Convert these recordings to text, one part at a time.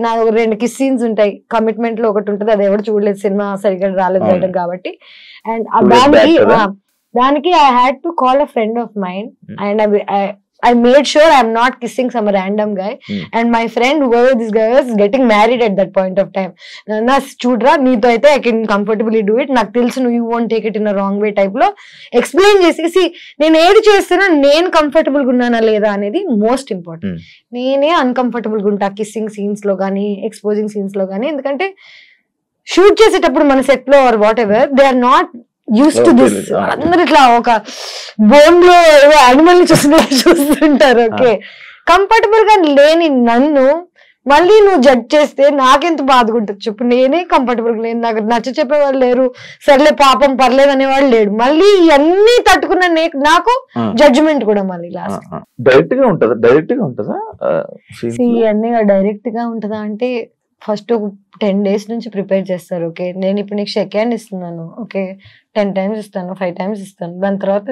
నా 2 kiss scenes ఉంటాయి, commitment లో ఒకటి ఉంటుంది, అది ఎవరు చూడలేదు, సినిమా సరిగ్గా రాలేదు బయటకు కాబట్టి. అండ్ దానికి I had to call a friend of mine and I made sure I'm not kissing some random guy. And my friend, whoever this guy was, getting married at that point of time. Na chudra neeto aithe I can comfortably do it, నాకు తెలుసు you won't take it in a wrong way type lo explain చేసి నేను ఏది చేస్తున్నా నేను comfortable గా ఉన్నానా లేదా అనేది మోస్ట్ ఇంపార్టెంట్. నేనే అన్కంఫర్టబుల్ గా ఉంటా కిస్సింగ్ సీన్స్ లో గానీ ఎక్స్పోజింగ్ సీన్స్ లో గానీ, ఎందుకంటే షూట్ చేసేటప్పుడు మన సెట్ లో or whatever they are not used to this. అందరు ఇట్లా ఒక బోన్ లో యానిమల్ ని చూస్తుంటారు. ఓకే, కంఫర్టబుల్ గా లేని నన్ను మళ్ళీ నువ్వు జడ్జ్ చేస్తే నాకెంత బాధగా ఉంటుంది చెప్పు. నేనే కంఫర్టబుల్ గా లేను, నాకు నచ్చ చెప్పేవాళ్ళు లేరు, సర్లే పాపం పర్లేదు అనేవాళ్ళు లేడు. మళ్ళీ ఇవన్నీ తట్టుకున్న నాకు జడ్జిమెంట్ కూడా మళ్ళీ లాస్ట్. డైరెక్ట్ గా ఉంటుందా ఇవన్నీ డైరెక్ట్ గా ఉంటుందా అంటే ఫస్ట్ 10 days నుంచి ప్రిపేర్ చేస్తారు. ఓకే, నేను ఇప్పుడు నీకు షేక్ హ్యాండ్ ఇస్తున్నాను, ఓకే 10 times ఇస్తాను, 5 times ఇస్తాను, దాని తర్వాత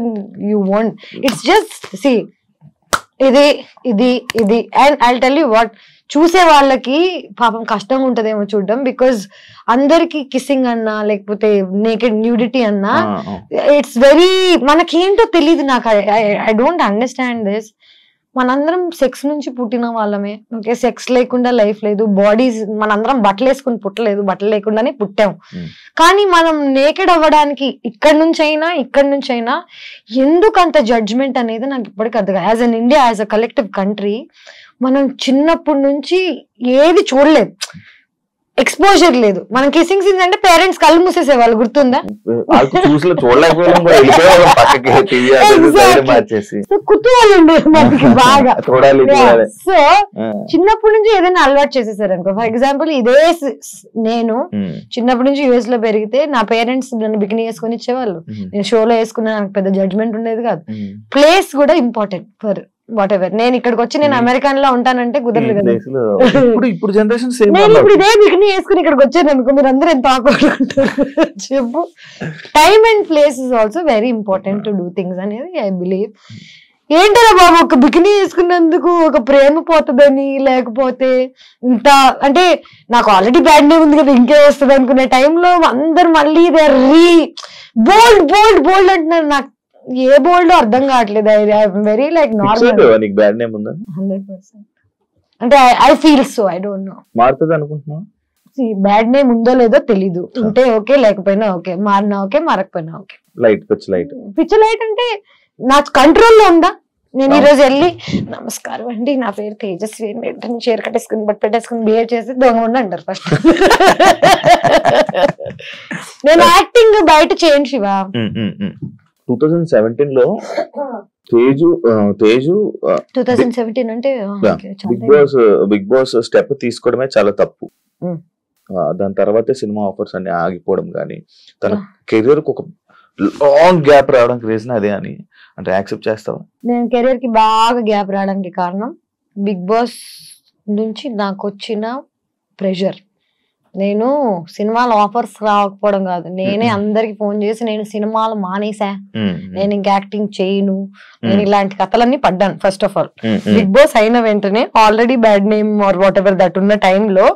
యూ వాంట్ ఇట్స్ జస్ట్ ఇది ఇది ఇది. And I tell you what, చూసే వాళ్ళకి పాపం కష్టంగా ఉంటదేమో చూడడం, బికాజ్ అందరికి కిస్సింగ్ అన్నా లేకపోతే నేకెడ్ న్యూడిటీ అన్నా ఇట్స్ వెరీ, మనకేంటో తెలియదు. నాకు ఐ డోంట్ అండర్స్టాండ్ దిస్. మనందరం సెక్స్ నుంచి పుట్టిన వాళ్ళమే. ఓకే, సెక్స్ లేకుండా లైఫ్ లేదు. బాడీస్ మనందరం బట్టలు వేసుకుని పుట్టలేదు, బట్టలు లేకుండానే పుట్టాం. కానీ మనం నేకెడ్ అవ్వడానికి ఇక్కడి నుంచి అయినా ఎందుకు అంత జడ్జ్మెంట్ అనేది నాకు ఇప్పటికీ అర్థం కాదు. As an India, as a collective country, మనం చిన్నప్పటి నుంచి ఏది చూడలేదు, ఎక్స్పోజర్ లేదు. మనం కిస్సింగ్ సీన్స్ అంటే పేరెంట్స్ కళ్ళు మూసేసేవాళ్ళు, గుర్తుందా? కుతూహలం ఉండేది మనకి బాగా. సో చిన్నప్పటి నుంచి ఏదైనా అలవాటు చేసేసారు అనుకో. ఫర్ ఎగ్జాంపుల్ ఇదే నేను చిన్నప్పటి నుంచి యుఎస్ లో పెరిగితే నా పేరెంట్స్ నన్ను బికినీ వేసుకొని ఇచ్చేవాళ్ళు. నేను షోలో వేసుకున్నా, నాకు పెద్ద జడ్జ్మెంట్ ఉండేది కాదు. ప్లేస్ కూడా ఇంపార్టెంట్ ఫర్ వాట్ ఎవర్. నేను ఇక్కడికి వచ్చి నేను అమెరికన్ లో ఉంటానంటే కుదరదు కదా. ఇప్పుడు జనరేషన్ నేను ఇప్పుడు ఇదే బికినీ వేసుకుని ఇక్కడికి వచ్చాను అనుకో, మీరు అందరూ ఎంత ఆకుకుంటారు చెప్పు. Time and place is also very important to do things అనేది ఐ బిలీవ్. ఏంటరా బాబు, ఒక బికినీ వేసుకున్నందుకు ఒక ప్రేమ పోతుందని, లేకపోతే ఇంత అంటే నాకు ఆల్రెడీ బ్యాడ్ నేమ్ ఉంది కదా ఇంకే వస్తుంది అనుకునే టైంలో అందరు మళ్ళీ బోల్డ్ బోల్డ్ బోల్డ్ అంటున్నారు. నాకు ఏ బోల్డ్ అర్థం కావట్లేదు. Very like normal. 100%. అంటే I feel so, I don't know మారుతుంది అనుకుంటున్నా. బ్యాడ్ నేమ్ ఉందో లేదో తెలీదు. ఉంటే ఓకే, లేకపోయినా ఓకే, మారినా ఓకే, మారకపోయినా ఓకే. పిచ్ లైట్ అంటే నా కంట్రోల్లో ఉందా? నేను ఈ రోజు వెళ్ళి నమస్కారం అండి, నా పేరు తేజస్వి, చీర కట్టేసుకుని బట్ పెట్టేసుకుని బిహేవ్ చేసి దొంగ ఉండి అంటారు ఫస్ట్. నేను యాక్టింగ్ బయట చేయండి శివ. 2017 లో తేజు 2017 అంటే బిగ్ బాస్ స్టెప్ తీసుకోవడమే చాలా తప్పు. దాని తర్వాతే సినిమా ఆఫర్స్ అన్ని ఆగిపోవడం కానీ, తన కెరీర్ కు ఒక లాంగ్ గ్యాప్ రావడానికి రీజన్ అదే అని అంటే యాక్సెప్ట్ చేస్తావా? నేను కెరీర్ కి బాగా గ్యాప్ రావడానికి కారణం బిగ్ బాస్ నుంచి నాకు వచ్చిన ప్రెషర్. నేను సినిమాలు ఆఫర్స్ రాకపోవడం కాదు, నేనే అందరికి ఫోన్ చేసి నేను సినిమాలు మానేసా, నేను ఇంకా యాక్టింగ్ చేయను, నేను ఇలాంటి కథలన్నీ పడ్డాను. First of all big boss అయిన వెంటనే already bad name or whatever that ఉన్న టైంలో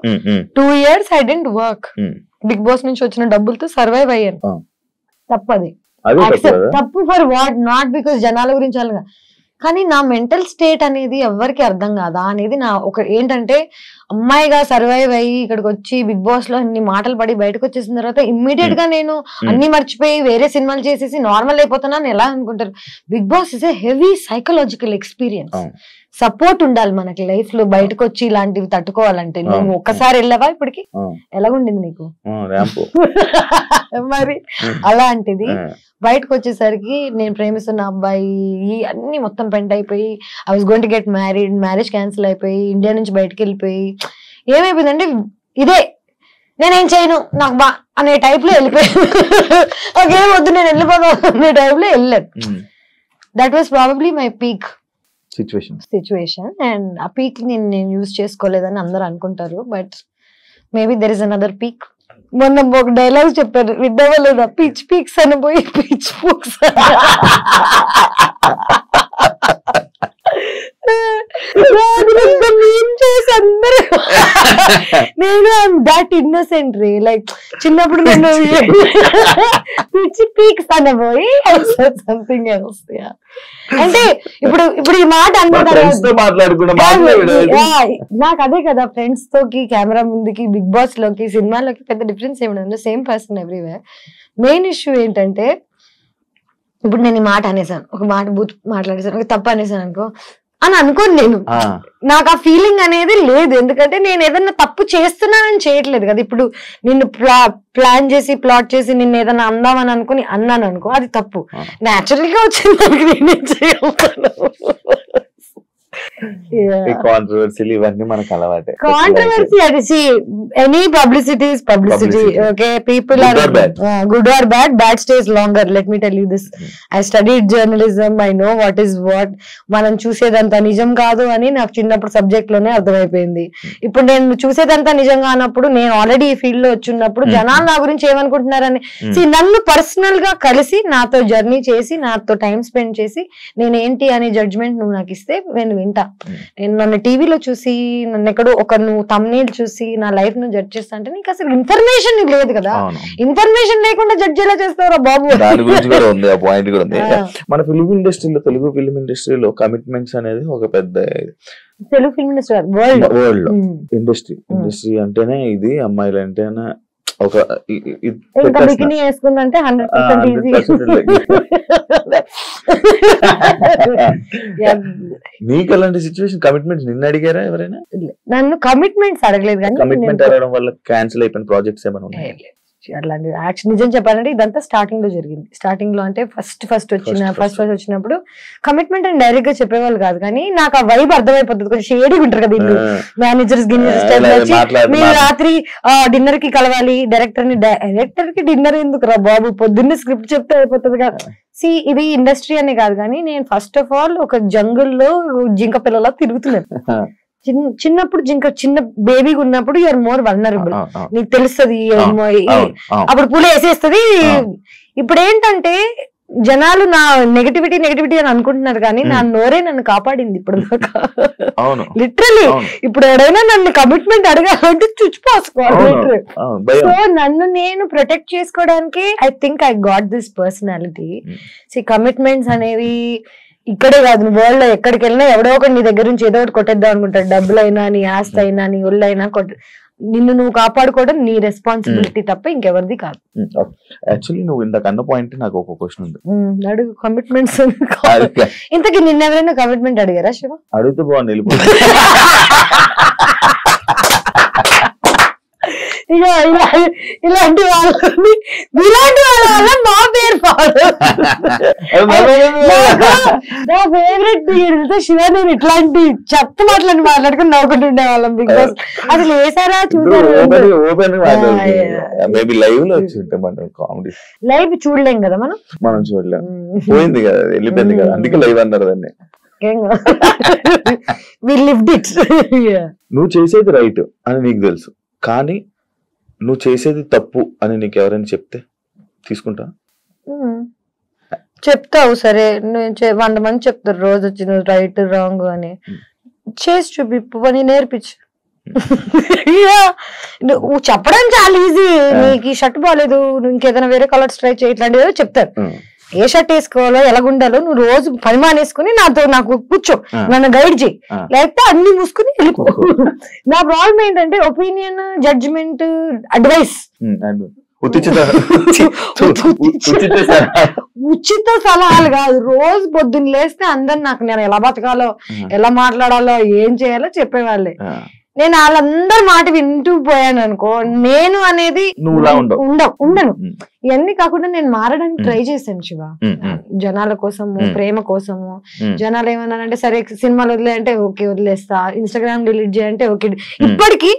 2 years I didn't work. Big boss నుంచి వచ్చిన డబ్బులతో సర్వైవ్ అయ్యాను. తప్పది, తప్పు ఫర్ వాట్, నాట్ బికాస్ జనాల గురించి అలాగా, కానీ నా మెంటల్ స్టేట్ అనేది ఎవరికి అర్థం కాదా అనేది నా ఒక ఏంటంటే, అమ్మాయిగా సర్వైవ్ అయ్యి ఇక్కడికి వచ్చి బిగ్ బాస్ లో అన్ని మాటలు పడి బయటకు వచ్చేసిన తర్వాత ఇమ్మీడియట్ గా నేను అన్ని మర్చిపోయి వేరే సినిమాలు చేసేసి నార్మల్ అయిపోతున్నాను ఎలా అనుకుంటారు? Big boss is a heavy psychological experience. Support ఉండాలి మనకి లైఫ్ లో, బయటకు వచ్చి ఇలాంటివి తట్టుకోవాలంటే. నువ్వు ఒక్కసారి వెళ్ళావా ఇప్పటికి? ఎలాగుండింది నీకు? మరి అలాంటిది బయటకు వచ్చేసరికి నేను ప్రేమిస్తున్న అబ్బాయి అన్ని మొత్తం పెంట్ అయిపోయి, I was going to get married, marriage cancel అయిపోయి, ఇండియా నుంచి బయటకు వెళ్ళిపోయి ఏమైపోయిందంటే ఇదే నేనేం చేయను నాకు బా అనే టైప్ లో వెళ్ళిపోయాను. ఓకే వద్దు నేను వెళ్ళిపోతాను అనే టైప్ లో వెళ్ళాను. That was probably my peak situation. And ఆ పీక్ నేను యూజ్ చేసుకోలేదని అందరు అనుకుంటారు, but maybe there is another peak. మొన్న ఒక డైలాగ్ చెప్పారు, విద్దావా లేదా? పిచ్ పీక్స్ అని పోయి పిచ్ పూక్స్. నేను దట్ ఇన్నోసెంట్ రీ, లైక్ చిన్నప్పుడు నన్ను పిచ్చి పీక్స్ అనబోయి సంథింగ్ ఎల్స్. అంటే ఇప్పుడు ఈ మాట నాకు అదే కదా, ఫ్రెండ్స్ తోకి కెమెరా ముందుకి బిగ్ బాస్ లోకి సినిమాలోకి పెద్ద డిఫరెన్స్ ఏమి, same person everywhere. Main issue ఏంటంటే ఇప్పుడు నేను ఈ మాట అనేసాను, ఒక మాట బూత్ మాట్లాడేసాను, ఒక తప్పు అనేసాను అనుకో అని అనుకోను నేను. నాకు ఆ ఫీలింగ్ అనేది లేదు, ఎందుకంటే నేను ఏదన్నా తప్పు చేస్తున్నానని చేయట్లేదు కదా. ఇప్పుడు నిన్ను ప్లాన్ చేసి ప్లాట్ చేసి నిన్ను ఏదైనా అందామని అనుకుని అన్నాను అనుకో, అది తప్పు. న్యాచురల్ గా వచ్చింది దానికి నేనేం చేయగలుగుతాను. కాంట్రవర్సీలు ఇవన్నీ మనకు అలవాటే. కాంట్రవర్సీ అది any publicity is publicity. Okay, people are good or bad, bad stays longer. Let me tell you this, I studied journalism, I know what is what. మనం చూసేదంతా నిజం కాదు అని నాకు చిన్నప్పుడు సబ్జెక్ట్ లోనే అర్థమైపోయింది. ఇప్పుడు నేను చూసేదంతా నిజం కానప్పుడు, నేను ఆల్రెడీ ఈ ఫీల్డ్ లో వచ్చినప్పుడు జనాలు నా గురించి ఏమనుకుంటున్నారని నన్ను పర్సనల్ గా కలిసి నాతో జర్నీ చేసి నాతో టైం స్పెండ్ చేసి నేను ఏంటి అనే జడ్జ్మెంట్ నువ్వు నాకు ఇస్తే నేను వింటా. నేను నన్ను టీవీలో చూసి నన్ను ఎక్కడో ఒక నువ్వు తమ్నేల్ చూసి నా లైఫ్ ను జడ్జ్ చేస్తా అంటే నీకు అసలు ఇన్ఫర్మేషన్ లేదు కదా. ఇన్ఫర్మేషన్ లేకుండా జడ్జ్ ఎలా చేస్తారా బాబు? దాని గురించి కూడా ఉంది, ఆ పాయింట్ కూడా ఉంది. మన ఫిల్మ్ ఇండస్ట్రీలో, తెలుగు ఫిల్మ్ ఇండస్ట్రీలో కమిట్మెంట్స్ అనేది ఒక పెద్ద, తెలుగు ఫిల్మ్ ఇండస్ట్రీ వరల్డ్ లో ఇండస్ట్రీ అంటేనే ఇది, అమ్మాయిలు అంటేనే ఒక బికినీ వేసుకుందంటే 100% నీకు అలాంటి సిచ్యువేషన్ కమిట్మెంట్స్ నిన్ను అడిగారా ఎవరైనా? నన్ను కమిట్మెంట్స్ అడగలేదు, కానీ కమిట్మెంట్ అడగడం వల్ల క్యాన్సిల్ అయిపోయిన ప్రాజెక్ట్స్ ఏమైనా ఉన్నాయి? అట్లాంటి యాక్షన్ నిజం చెప్పాలంటే ఇదంతా స్టార్టింగ్ లో జరిగింది. స్టార్టింగ్ లో అంటే ఫస్ట్ వచ్చినప్పుడు కమిట్మెంట్ అని డైరెక్ట్ గా చెప్పేవాళ్ళు కాదు, కానీ నాకు ఆ వైబ్ అర్థమైపోతుంది. కొంచెం షేడీగా ఉంటారు కదా ఇల్లు, మేనేజర్స్ మీరు రాత్రి డిన్నర్ కి కలవాలి, డైరెక్టర్ కి డిన్నర్ ఎందుకు రా బాబు, పొద్దున్నే స్క్రిప్ట్ చెప్తే అయిపోతుంది కదా. ఇది ఇండస్ట్రీ అనే కాదు, కానీ నేను ఫస్ట్ ఆఫ్ ఆల్ ఒక జంగుల్లో జింక పిల్లలా తిరుగుతున్నాను. చిన్నప్పుడు చిన్న బేబీగా ఉన్నప్పుడు యూఆర్ మోర్ వల్నరబుల్, నీకు తెలుస్తుంది అప్పుడు పూలు వేసేస్తుంది. ఇప్పుడు ఏంటంటే జనాలు నా నెగటివిటీ అని అనుకుంటున్నారు, కానీ నా నోరే నన్ను కాపాడింది ఇప్పుడు దాకా. లిటరలీ ఇప్పుడు ఎవరైనా నన్ను కమిట్మెంట్ అడగాలంటే చుచ్చిపోసుకోవాలి. సో నన్ను నేను ప్రొటెక్ట్ చేసుకోవడానికి I think I got this personality. Commitments అనేవి ఇక్కడే కాదు, వరల్డ్ లో ఎక్కడికి వెళ్ళినా ఎవడో ఒకటి నీ దగ్గర నుంచి ఏదో ఒకటి కొట్టేద్దాం అనుకుంటాడు. డబ్బులైనా, నీ ఆస్తి అయినా, నీ ఒళ్ళైనా నిన్ను నువ్వు కాపాడుకోవడం నీ రెస్పాన్సిబిలిటీ తప్ప ఇంకెవరిది కాదు. యాక్చువల్లీ నువ్వు ఇందాక అన్న పాయింట్ నాకు ఒక క్వశ్చన్ ఉంది, అడుగు. కమిట్మెంట్స్ ఇంతకీ నిన్న ఎవరైనా కమిట్మెంట్ అడిగారా శివ? అడిగితే బాగుంది. ఇలాంటి వాళ్ళ వల్ల మా పేరు నా ఫేవరెట్ శివ. నేను ఇట్లాంటి చెత్త మాట్లాడుకుని నవ్వుకుంటుండే వాళ్ళం. బిగ్ బాస్ అసలు వేసారా చూసారు? లైవ్ చూడలేం కదా మనం చూడలేం, పోయింది కదా, వెళ్ళిపోయింది కదా, అందుకే లైవ్ అన్నారు దాన్ని. నువ్వు చేసేది రైట్ అని నీకు తెలుసు, కానీ నువ్వు చేసేది తప్పు అని నీకు ఎవరైనా చెప్తే తీసుకుంటా? చెప్తావు, సరే 100 మంది చెప్తారు రోజు వచ్చి నువ్వు రైట్ రాంగ్ అని. చేసి చూపి పని నేర్పించు. నువ్వు చెప్పడం చాలా ఈజీ, నీకు షర్ట్ బాగాలేదు, నువ్వు ఇంకేదైనా వేరే కలర్స్ ట్రై చేయి, ఇట్లాంటివి చెప్తారు. ఏ షర్ట్ వేసుకోవాలో, ఎలాగుండాలో నువ్వు రోజు పరిమాణం వేసుకుని నాకు కూర్చో, నన్ను గైడ్ చేయి, లేకపోతే అన్ని మూసుకుని వెళ్ళిపో. నా ప్రాబ్లం ఏంటంటే ఒపీనియన్, జడ్జిమెంట్, అడ్వైస్, ఉచిత సలహాలు కాదు. రోజు పొద్దున్న లేస్తే అందరు నాకు నేను ఎలా బతకాలో, ఎలా మాట్లాడాలో, ఏం చేయాలో చెప్పేవాళ్ళే. నేను వాళ్ళందరి మాట వింటూ పోయాను అనుకో, నేను అనేది ఉండను. ఇవన్నీ కాకుండా నేను మారడానికి ట్రై చేశాను శివ, జనాల కోసము, ప్రేమ కోసము. జనాలు ఏమన్నారంటే సరే సినిమాలు వదిలే అంటే ఓకే వదిలేస్తా, ఇన్స్టాగ్రామ్ డిలీట్ చేయంటే ఓకే. ఇప్పటికీ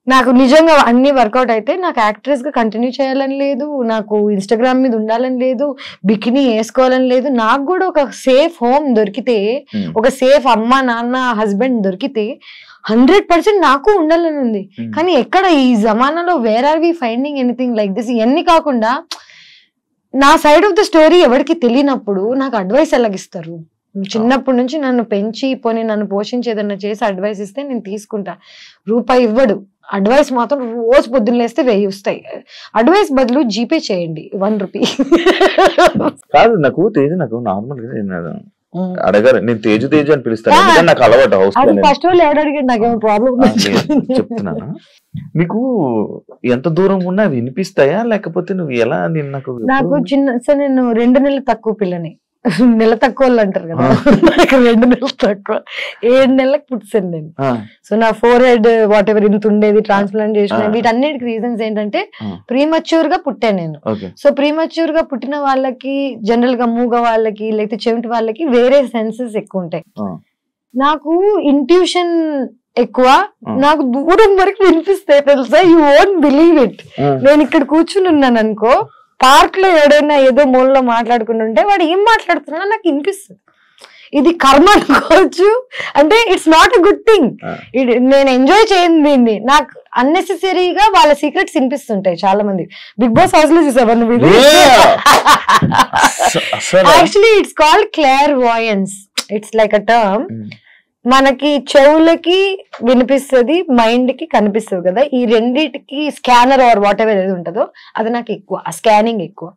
నాకు నిజంగా అన్ని వర్కౌట్ అయితే నాకు యాక్ట్రెస్ గా కంటిన్యూ చేయాలని లేదు, నాకు ఇన్స్టాగ్రామ్ మీద ఉండాలని లేదు, బికినీ వేసుకోవాలని లేదు. నాకు కూడా ఒక సేఫ్ హోమ్ దొరికితే, ఒక సేఫ్ అమ్మ నాన్న హస్బెండ్ దొరికితే 100% నాకు ఉండాలని ఉంది. కానీ ఎక్కడ ఈ జమానాలో where are we finding anything like this? ఇవన్నీ కాకుండా నా సైడ్ ఆఫ్ ద స్టోరీ ఎవరికి తెలియనప్పుడు నాకు అడ్వైస్ ఎలాగిస్తారు? చిన్నప్పటి నుంచి నన్ను పెంచి పోనీ నన్ను పోషించి ఏదన్నా చేసి అడ్వైస్ ఇస్తే నేను తీసుకుంటా. రూపాయి ఇవ్వడు, అడ్వైస్ మాత్రం రోజు పొద్దున్న లేస్తే 1000 వస్తాయి. అడ్వైస్ బదులు జీపే చేయండి 1 రూపీ. కాదు నాకు నార్మల్ గా అడగారు, నేను తేజు అని పిలుస్తాను, నాకు అలవాటు హౌస్ ఫస్ట్ వాళ్ళు ఎవరు అడిగాడు, నాకేమో ప్రాబ్లం చెప్తున్నాను. నీకు ఎంత దూరం ఉన్నా వినిపిస్తాయా లేకపోతే నువ్వు ఎలా? నాకు నేను 2 నెలలు తక్కువ పిల్లని, నెల తక్కువ వాళ్ళు అంటారు కదా, నాకు 2 నెలలు తక్కువ, 7 నెలలకు పుట్టాను నేను. సో నా ఫోర్ హెడ్ వాట్ ఎవర్ ఇంత ఉండేది, ట్రాన్స్ప్లాంట్ చేసిన, వీటన్నిటికి రీజన్స్ ఏంటంటే ప్రీమచ్యూర్ గా పుట్టాను నేను. సో ప్రీమచ్యూర్ గా పుట్టిన వాళ్ళకి జనరల్ గా మూగ వాళ్ళకి లేకపోతే చెవిటి వాళ్ళకి వేరే సెన్సెస్ ఎక్కువ ఉంటాయి. నాకు ఇంట్యూషన్ ఎక్కువ, నాకు దూరం వరకు వినిపిస్తాయి తెలుసా, యూ వోంట్ బిలీవ్ ఇట్. నేను ఇక్కడ కూర్చుని ఉన్నాను అనుకో, పార్క్ లో ఎవడైనా ఏదో మూలలో మాట్లాడుకుంటుంటే వాడు ఏం మాట్లాడుతున్నా నాకు వినిపిస్తుంది. ఇది కర్మ అనుకోవచ్చు, అంటే it's not a good thing. నేను ఎంజాయ్ చేయండి దీన్ని. నాకు అన్నెసెసరీగా వాళ్ళ సీక్రెట్స్ వినిపిస్తుంటాయి చాలా మంది. బిగ్ బాస్ హౌస్ లో చూసావా నువ్వు? Actually it's called clairvoyance. It's like a term. మనకి చెవులకి వినిపిస్తుంది, మైండ్ కి కనిపిస్తుంది కదా, ఈ రెండిటికి స్కానర్ ఆర్ వాట్ ఎవర్ ఏది ఉంటుందో అది నాకు ఎక్కువ, ఆ స్కానింగ్ ఎక్కువ,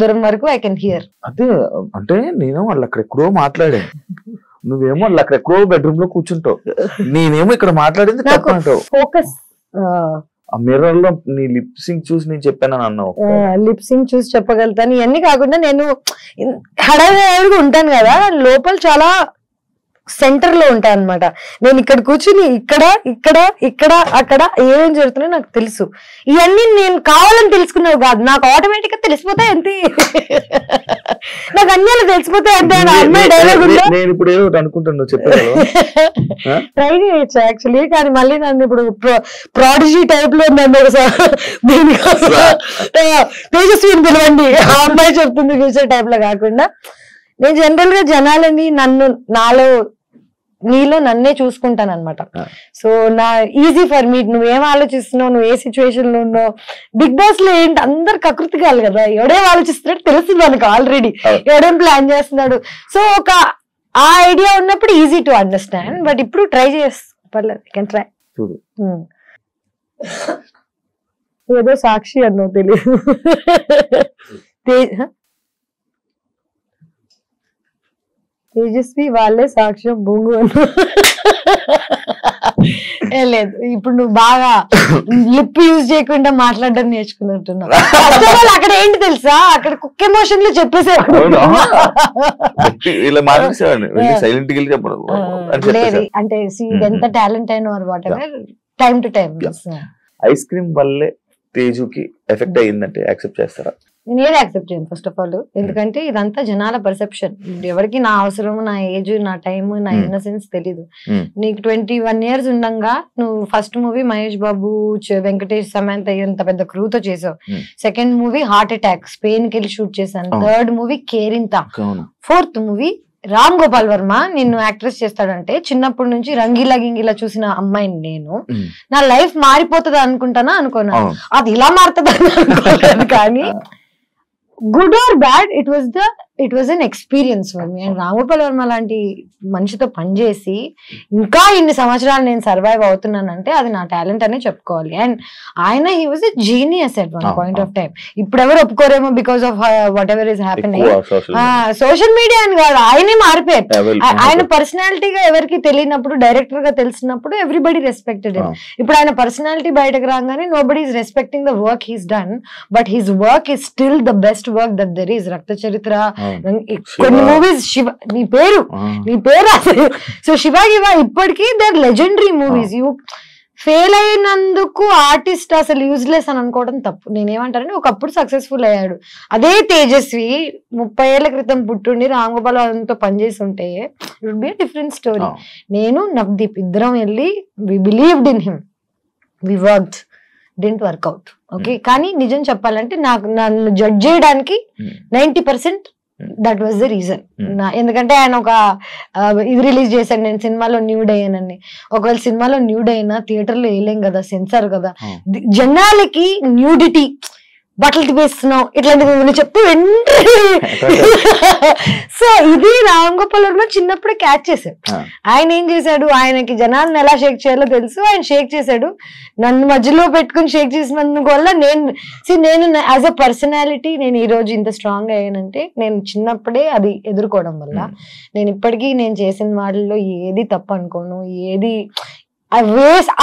దూరం వరకు ఐ కెన్ హియర్. అదే అంటే నేను వాళ్ళు అక్కడెక్కడో మాట్లాడాను, నువ్వేమో వాళ్ళు అక్కడెక్కడో బెడ్రూమ్ లో కూర్చుంటావు, నేనేమో ఇక్కడ మాట్లాడింది ఫోకస్. ఆ మిర్రర్ లో నీ లిప్ సింక్ చూసి నేను చెప్పాను అన్నావు. లిప్ సింక్ చూసి చెప్పగలుగుతాను. ఇవన్నీ కాకుండా నేను హడావిడిగా ఉంటాను కదా, లోపల చాలా సెంటర్ లో ఉంటా అనమాట. నేను ఇక్కడ కూర్చుని ఇక్కడ అక్కడ ఏమేం జరుగుతున్నాయో నాకు తెలుసు. ఇవన్నీ నేను కావాలని తెలుసుకున్నావు కాదు, నాకు ఆటోమేటిక్ గా తెలిసిపోతాయి అంతే. నాకు అన్నీ తెలిసిపోతాయి అంతే. అమ్మాయి డైలాగ్ నేను ఇప్పుడు ఏదో అనుకుంటాను ట్రై చేయొచ్చు యాక్చువల్లీ, కానీ మళ్ళీ నన్ను ఇప్పుడు ప్రాడిజీ టైప్ లో నన్ను తేజస్విని పిలవండి, ఆ అమ్మాయి చెప్తుంది ఫ్యూచర్ టైప్ లో కాకుండా, నేను జనరల్ గా జనాలని నీలో నన్నే చూసుకుంటాను అనమాట. సో నా ఈజీ ఫర్ మీ, నువ్వేం ఆలోచిస్తున్నావు, నువ్వు ఏ సిచ్యువేషన్ లో ఉన్నావు. బిగ్ బాస్ లో ఏంటి అందరు కకృతికాలు కదా, ఎవడేం ఆలోచిస్తున్నాడు తెలుస్తుంది మనకు ఆల్రెడీ, ఎవడేం ప్లాన్ చేస్తున్నాడు. సో ఒక ఆ ఐడియా ఉన్నప్పుడు ఈజీ టు అండర్స్టాండ్. బట్ ఇప్పుడు ట్రై పర్లేదు, కెన్ ట్రై. ఏదో సాక్షి అన్నో తెలియదు, తేజస్వి వాళ్ళే సాక్ష్యం బొంగు అన్న. లేదు, ఇప్పుడు నువ్వు బాగా లిప్ యూజ్ చేయకుండా మాట్లాడడం నేర్చుకున్నట్టున్నావు. అక్కడ ఏంటి తెలుసా, అక్కడ కుక్ ఎమోషన్ లో చెప్పేసారు. లేదు అంటే ఎంత టాలెంట్ అయినా what ever, time to time. Ice cream వల్లే తేజుకి ఎఫెక్ట్ అయ్యిందంటే యాక్సెప్ట్ చేస్తారా? నేను ఏది యాక్సెప్ట్ చేయను ఫస్ట్ ఆఫ్ ఆల్. ఎందుకంటే ఇదంతా జనాల పర్సెప్షన్. ఎవరికి నా అవసరం, నా ఏజ్, నా టైం, నా ఇన్నసెన్స్ తెలీదు. నీకు 21 years ఉండగా నువ్వు ఫస్ట్ మూవీ మహేష్ బాబు, వెంకటేష్, సమంత ఎంత పెద్ద క్రూతో చేసావు. Second movie heart attack, Spain కి వెళ్ళి షూట్ చేశాను. Third movie Kerintha. Fourth movie Ram Gopal Varma నిన్ను యాక్ట్రెస్ చేస్తాడంటే చిన్నప్పటి నుంచి రంగీలా చూసిన అమ్మాయిని నేను. నా లైఫ్ మారిపోతుంది అనుకుంటానా అనుకున్నా, అది ఇలా మారుతుంది అనుకోలేదు. కానీ good or bad, it was an experience for me. And Ram Gopal Varma లాంటి మనిషితో పనిచేసి ఇంకా ఇన్ని సంవత్సరాలు నేను సర్వైవ్ అవుతున్నానంటే అది నా టాలెంట్ అనే చెప్పుకోవాలి. అండ్ ఆయన he was a genius at one point of time. ఇప్పుడు ఎవరు ఒప్పుకోరేమో because of whatever is happening. Social media అని కాదు, ఆయనే మారిపోయారు. ఆయన పర్సనాలిటీగా ఎవరికి తెలియనప్పుడు, డైరెక్టర్ గా తెలిసినప్పుడు ఎవ్రీబడి రెస్పెక్టెడ్ హిమ్. ఇప్పుడు ఆయన పర్సనాలిటీ బయటకు రాగానే nobody is respecting the work he's done, but his work is still the best work that there is. రక్త చరిత్ర, కొన్ని మూవీస్, శివ నీ పేరు సో శివ ఇప్పటికీ their legendary movies. You fail అయినందుకు ఆర్టిస్ట్ అసలు యూజ్లెస్ అని అనుకోవడం తప్పు. నేనేమంటానంటే ఒకప్పుడు సక్సెస్ఫుల్ అయ్యాడు. అదే తేజస్వి 30 ఏళ్ల క్రితం పుట్టుండి రామ్ గోపాల్ వర్మతో పనిచేసి ఉంటే it would be a different story. నేను నవదీప్ ఇద్దరం వెళ్ళి we believed in him, we worked, didn't work out. Okay, కానీ నిజం చెప్పాలంటే నన్ను జడ్జ్ చేయడానికి 90% దట్ వాజ్ ద రీజన్. ఎందుకంటే ఆయన ఒక ఇది రిలీజ్ చేశాను, నేను సినిమాలో న్యూడ్ అయ్యానని. ఒకవేళ సినిమాలో న్యూడ్ అయినా థియేటర్ లో వేయలేం కదా, సెన్సార్ కదా. జనాలకి న్యూడిటీ బట్టలు తిప్పేస్తున్నావు ఇట్లాంటివి నువ్వు చెప్తూ సో ఇది రామ్ గోపాల్ వర్మ చిన్నప్పుడే క్యాచ్ చేశాడు. ఆయన ఏం చేశాడు, ఆయనకి జనాలను ఎలా షేక్ చేయాలో తెలుసు, ఆయన షేక్ చేశాడు. నన్ను మధ్యలో పెట్టుకుని షేక్ చేసినందుకు వల్ల నేను యాజ్ అ పర్సనాలిటీ నేను ఈ రోజు ఇంత స్ట్రాంగ్ అయ్యానంటే నేను చిన్నప్పుడే అది ఎదుర్కోవడం వల్ల. నేను ఇప్పటికీ నేను చేసిన వాళ్ళలో ఏది తప్పు అనుకోను, ఏది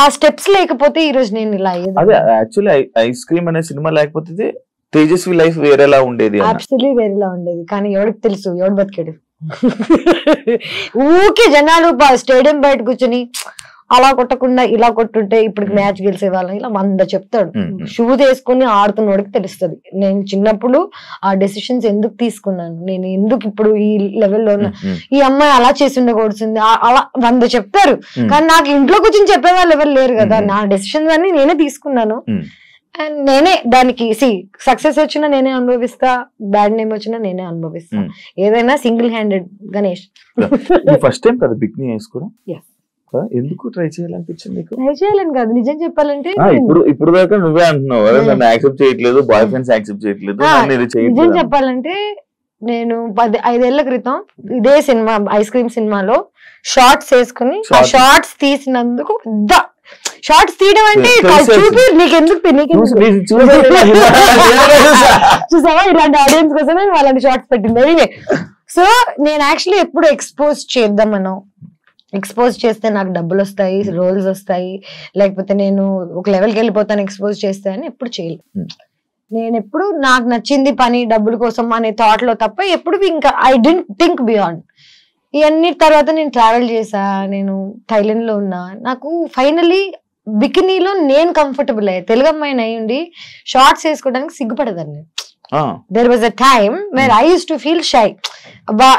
ఆ స్టెప్స్ లేకపోతే ఈ రోజు నేను ఇలా అయ్యేది. అదే యాక్చువల్లీ ఐస్ క్రీమ్ అనే సినిమా లేకపోతే తేజస్వి లైఫ్ వేరేలా ఉండేది, అబ్సల్యూట్లీ వేరేలా ఉండేది. కానీ ఎవరికి తెలుసు, ఎవడు బతికాడు. ఊకే జనాలు స్టేడియం బయట కూర్చొని అలా కొట్టకుండా ఇలా కొట్టుంటే ఇప్పుడు మ్యాచ్ గెలిచే వాళ్ళం ఇలా 100 చెప్తాడు. షూ తీసుకుని ఆడుతున్నోడికి తెలుస్తుంది నేను చిన్నప్పుడు ఆ డెసిషన్స్ ఎందుకు తీసుకున్నాను, నేను ఎందుకు ఇప్పుడు ఈ లెవెల్లో ఉన్నా, ఈ అమ్మాయి అలా చేసి ఉండకూడుతుంది, అలా 100 చెప్తారు. కానీ నాకు ఇంట్లో కూర్చొని చెప్పే వాళ్ళు ఎవరు లేరు కదా. నా డెసిషన్స్ అన్ని నేనే తీసుకున్నాను అండ్ నేనే దానికి సక్సెస్ వచ్చినా నేనే అనుభవిస్తా, బ్యాడ్ నేమ్ వచ్చినా నేనే అనుభవిస్తా. ఏదైనా single handed. Ganesh first time కదా బికినీ వేసుకోవడం, ఎందుకు ట్రై చేయాలనిపించింది? ట్రై చేయాలని కాదు, నిజం చెప్పాలంటే ఇప్పుడు దాకా నువ్వే అంటున్నావు నన్ను యాక్సెప్ట్ చేయట్లేదు, బాయ్ ఫ్రెండ్స్ యాక్సెప్ట్ చేయట్లేదు. నిజం చెప్పాలంటే నేను 5 ఏళ్ల క్రితం ఇదే సినిమా ఐస్ క్రీమ్ సినిమాలో షార్ట్స్ వేసుకుని ఆ షార్ట్స్ తీసినందుకు షార్ట్స్ తీయడం అంటే చూపి నీకెందుకు చూసావా ఇలాంటి ఆడియన్స్ కోసమే అలాంటి షార్ట్స్ పెట్టింది. సో నేను యాక్చువల్లీ ఎప్పుడు ఎక్స్పోజ్ చేస్తే నాకు డబ్బులు వస్తాయి, రోల్స్ వస్తాయి, లేకపోతే నేను ఒక లెవెల్కి వెళ్ళిపోతాను ఎక్స్పోజ్ చేస్తే అని ఎప్పుడు చేయలేదు. నేను ఎప్పుడు నాకు నచ్చింది పని డబ్బుల కోసం అనే థాట్ లో తప్ప ఎప్పుడు ఇంకా ఐ డెంట్ థింక్ బియాండ్. ఇవన్నీ తర్వాత నేను ట్రావెల్ చేసా, నేను థైలాండ్ లో ఉన్నా, నాకు ఫైనలీ బికినీలో నేను కంఫర్టబుల్ అయ్యా. తెలుగు అమ్మాయిని అయ్యుండి షార్ట్స్ వేసుకోవడానికి సిగ్గుపడదాన్ని. There was a time where I used to feel shy.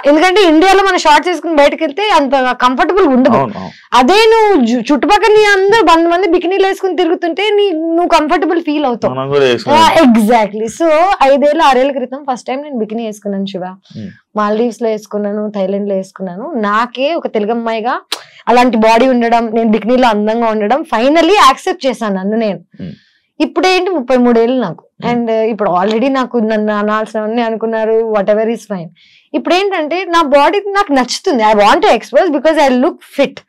ఎందుకంటే ఇండియాలో మన షార్ట్స్ వేసుకుని బయటకు వెళ్తే అంత కంఫర్టబుల్ ఉండదు. అదే నువ్వు చుట్టుపక్కల నీ అందరూ 100 మంది బికినీలు వేసుకుని తిరుగుతుంటే నువ్వు కంఫర్టబుల్ ఫీల్ అవుతావు. ఎగ్జాక్ట్లీ. సో 5 ఏళ్ళ 6 ఏళ్ల క్రితం ఫస్ట్ టైం నేను బికినీ వేసుకున్నాను శివ. మాల్దీవ్స్ లో వేసుకున్నాను, థైలాండ్ లో వేసుకున్నాను. నాకే ఒక తెలుగు అమ్మాయిగా అలాంటి బాడీ ఉండడం, నేను బికినీలో అందంగా ఉండడం ఫైనల్లీ యాక్సెప్ట్ చేశాను నన్ను నేను. ఇప్పుడు ఏంటి 33 ఏళ్ళు నాకు. అండ్ ఇప్పుడు ఆల్రెడీ నాకు నన్ను అనాల్సినవన్నీ అనుకున్నారు, వాట్ ఎవర్ ఈస్ ఫైన్. ఇప్పుడు ఏంటంటే నా బాడీ నాకు నచ్చుతుంది. I want to express because I look fit.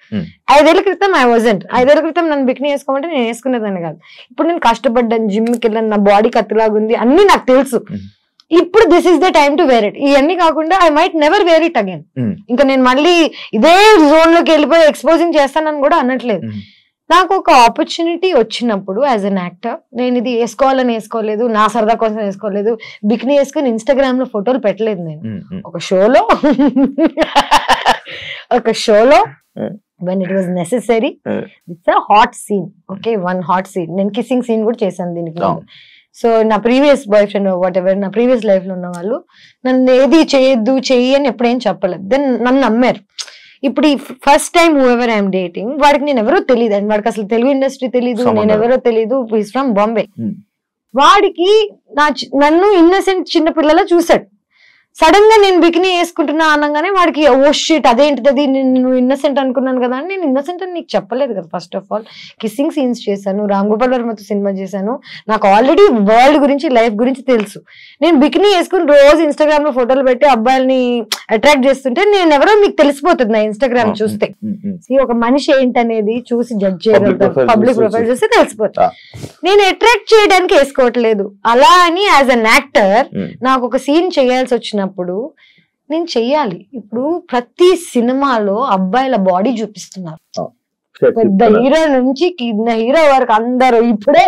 5 ఏళ్ల క్రితం ఐ వాజంట్. 5 ఏళ్ల క్రితం నన్ను బికినీ వేసుకోమంటే నేను వేసుకునేదాన్ని కాదు. ఇప్పుడు నేను కష్టపడ్డాను, జిమ్కి వెళ్ళాను, నా బాడీ కత్తిలాగుంది, అన్ని నాకు తెలుసు. ఇప్పుడు this is the time to wear it. ఇవన్నీ కాకుండా I might never wear it again. ఇంకా నేను మళ్ళీ ఇదే జోన్ లోకి వెళ్ళిపోయి ఎక్స్పోజింగ్ చేస్తానని కూడా అనట్లేదు. నాకు ఒక ఆపర్చునిటీ వచ్చినప్పుడు యాజ్ అన్ యాక్టర్ నేను ఇది వేసుకోవాలని వేసుకోలేదు, నా సరదా కోసం వేసుకోలేదు, బికినీ వేసుకుని ఇన్స్టాగ్రామ్ లో ఫోటోలు పెట్టలేదు. నేను ఒక షోలో when it was necessary, it's a hot scene, okay, one hot scene. నేను కిస్సింగ్ సీన్ కూడా చేశాను దీనికి. సో నా previous boy friend what ever నా ప్రీవియస్ లైఫ్ లో ఉన్న వాళ్ళు నన్ను ఏది చేయొద్దు చెయ్యి అని ఎప్పుడేం చెప్పలేదు. దెన్ నన్ను నమ్మారు. ఇప్పుడు ఈ first time who ever I'm dating వాడికి నేను ఎవరో తెలియదు అండి, వాడికి అసలు తెలుగు ఇండస్ట్రీ తెలీదు, నేను ఎవరో తెలీదు, ఈస్ ఫ్రమ్ బాంబే. వాడికి నన్ను ఇన్నసెంట్ చిన్న పిల్లలా చూసాడు. సడన్ గా నేను బికినీ వేసుకుంటున్నా అనగానే వాడికి ఓ షిట్ అదేంటిది నేను ఇన్నసెంట్ అనుకున్నాను కదా అని. నేను ఇన్నసెంట్ అని నీకు చెప్పలేదు కదా. First of all kissing scenes చేశాను, రామ్ గోపాల్ వర్మతో సినిమా చేశాను, నాకు ఆల్రెడీ వరల్డ్ గురించి లైఫ్ గురించి తెలుసు. నేను బికినీ వేసుకుని రోజు ఇన్స్టాగ్రామ్ లో ఫోటోలు పెట్టి అబ్బాయిల్ని అట్రాక్ట్ చేస్తుంటే నేను ఎవరో మీకు తెలిసిపోతుంది నా ఇన్స్టాగ్రామ్ చూస్తే. ఒక మనిషి ఏంటనేది చూసి జడ్జ్ చేయగలుగుతారు, పబ్లిక్ ప్రొఫైల్ చూస్తే తెలిసిపోతుంది. నేను అట్రాక్ట్ చేయడానికి వేసుకోవట్లేదు. అలా అని యాజ్ అన్ యాక్టర్ నాకు ఒక సీన్ చేయాల్సి వచ్చినప్పుడు నేను చెయ్యాలి. ఇప్పుడు ప్రతి సినిమాలో అబ్బాయిల బాడీ చూపిస్తున్నారు, పెద్ద హీరో నుంచి కింద హీరో వరకు అందరూ. ఇప్పుడు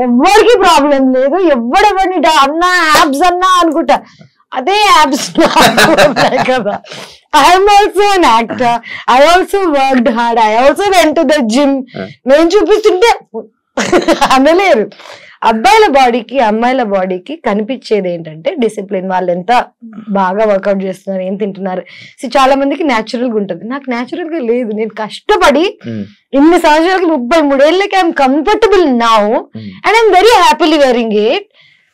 ఎవరికి ప్రాబ్లం లేదు, ఎవడెవరిని అన్నా యాబ్స్ అన్నా అనుకుంటా, అదే యాబ్స్ కదా. I'm also an actor, I also worked hard, I also went to the gym. నేను చూపిస్తుంటే అనలేరు. అబ్బాయిల బాడీకి అమ్మాయిల బాడీకి కనిపించేది ఏంటంటే డిసిప్లిన్, వాళ్ళు ఎంత బాగా వర్కౌట్ చేస్తున్నారు, ఏం తింటున్నారు. సో చాలా మందికి న్యాచురల్ గా ఉంటుంది, నాకు న్యాచురల్ గా లేదు. నేను కష్టపడి ఇన్ని సంవత్సరాలకి 33 ఏళ్ళకి I'm comfortable now and I'm very happily wearing it.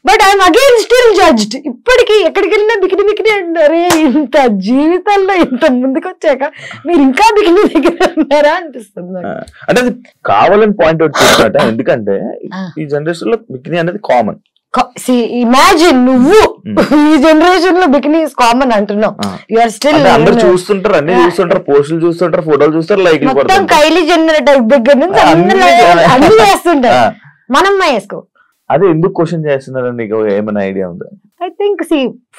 But I'm again still judged. ఇప్పటికీ ఎక్కడికి వెళ్ళినా బికినీ అంటారే. ఇంత జీవితంలో ఇంత ముందుకు వచ్చాక మీరు ఇంకా బికినీ దగ్గర ఉన్నారా అనిపిస్తుంది. అంటే అది కావాలని పాయింట్ అవుట్ చేసినట్ట. ఎందుకంటే ఈ జనరేషన్ లో బికినీ అనేది కామన్. ఇమాజిన్ నువ్వు ఈ జనరేషన్ లో బికినీ ఇస్ కామన్ అంటున్నావు. యూఆర్ స్టిల్ అందరు చూస్తుంటారు, అన్ని చూస్తుంటారు, పోస్టులు చూస్తుంటారు, ఫోటోలు చూస్తారు, లైక్ మొత్తం కైలీ జెన్నర్ దగ్గర నుంచి అన్ని చేస్తుంటారు. మనం వేసుకో. అదే ఎందుకు క్వశ్చన్ చేస్తున్నారు, నీకు ఏమైనా ఐడియా ఉందా? ఐ థింక్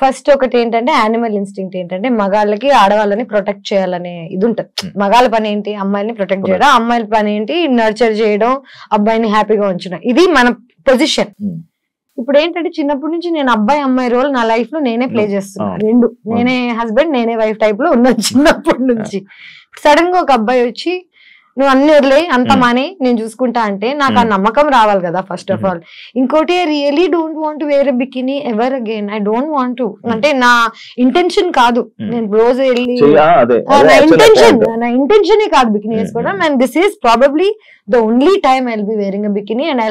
ఫస్ట్ ఒకటి ఏంటంటే యానిమల్ ఇన్స్టింక్ట్ ఏంటంటే మగాళ్ళకి ఆడవాళ్ళని ప్రొటెక్ట్ చేయాలనే ఇది ఉంటది. మగాళ్ళ పని ఏంటి, అమ్మాయిని ప్రొటెక్ట్ చేయడం, అమ్మాయిల పని ఏంటి నర్చర్ చేయడం, అబ్బాయిని హ్యాపీగా ఉంచడం. ఇది మన పొజిషన్. ఇప్పుడు ఏంటంటే చిన్నప్పటి నుంచి నేను అబ్బాయి అమ్మాయి రోల్ నా లైఫ్ లో నేనే ప్లే చేస్తున్నా. రెండు, నేనే హస్బెండ్ నేనే వైఫ్ టైప్ లో ఉన్నాను చిన్నప్పటి నుంచి. సడన్ గా ఒక అబ్బాయి వచ్చి నువ్వు అన్ని వదిలే అంత మానే నేను చూసుకుంటా అంటే నాకు ఆ నమ్మకం రావాలి కదా ఫస్ట్ ఆఫ్ ఆల్. ఇంకోటి I really don't want wear bikini ever again. I don't want to, అంటే నా ఇంటెన్షన్ కాదు. నేను రోజు వెళ్ళి నా ఇంటెన్షన్ కాదు బికినీ వేసుకోవడం. And this is probably the only time I will be wearing a bikini and I